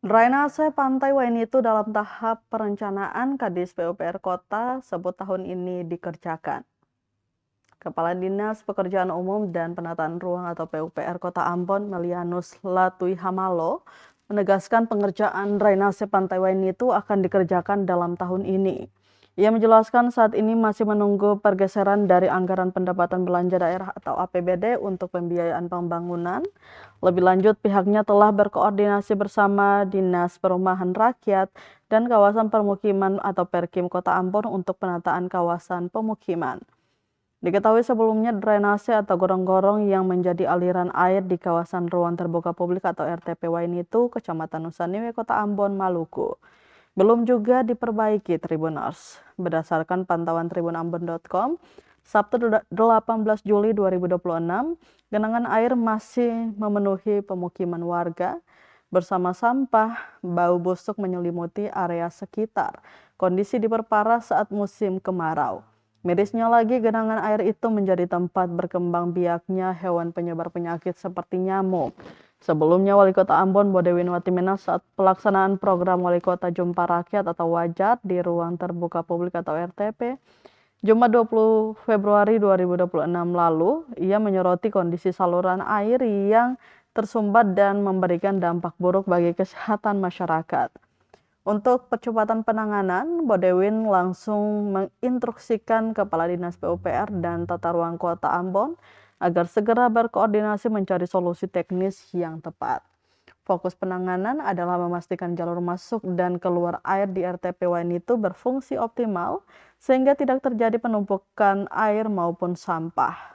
Drainase Pantai Wainitu dalam tahap perencanaan Kadis PUPR Kota sebut tahun ini dikerjakan. Kepala Dinas Pekerjaan Umum dan Penataan Ruang atau PUPR Kota Ambon, Melianus Latui Hamalo, menegaskan pengerjaan drainase Pantai Wainitu akan dikerjakan dalam tahun ini. Ia menjelaskan saat ini masih menunggu pergeseran dari anggaran pendapatan belanja daerah atau APBD untuk pembiayaan pembangunan. Lebih lanjut, pihaknya telah berkoordinasi bersama Dinas Perumahan Rakyat dan Kawasan Permukiman atau Perkim Kota Ambon untuk penataan kawasan pemukiman. Diketahui sebelumnya drainase atau gorong-gorong yang menjadi aliran air di kawasan ruang terbuka publik atau RTP Wainitu, Kecamatan Nusa Niwe, Kota Ambon, Maluku, belum juga diperbaiki Tribuners. Berdasarkan pantauan tribunambon.com, Sabtu 18 Juli 2026, genangan air masih memenuhi pemukiman warga bersama sampah, bau busuk menyelimuti area sekitar. Kondisi diperparah saat musim kemarau. Mirisnya lagi, genangan air itu menjadi tempat berkembang biaknya hewan penyebar penyakit seperti nyamuk. Sebelumnya, Wali Kota Ambon Bodewinwati Menas saat pelaksanaan program Wali Kota Jumpa Rakyat atau Wajar di Ruang Terbuka Publik atau RTP, Jumat 20 Februari 2026 lalu, ia menyoroti kondisi saluran air yang tersumbat dan memberikan dampak buruk bagi kesehatan masyarakat. Untuk percepatan penanganan, Bodewin langsung menginstruksikan Kepala Dinas PUPR dan Tata Ruang Kota Ambon agar segera berkoordinasi mencari solusi teknis yang tepat. Fokus penanganan adalah memastikan jalur masuk dan keluar air di RTP Wainitu berfungsi optimal sehingga tidak terjadi penumpukan air maupun sampah.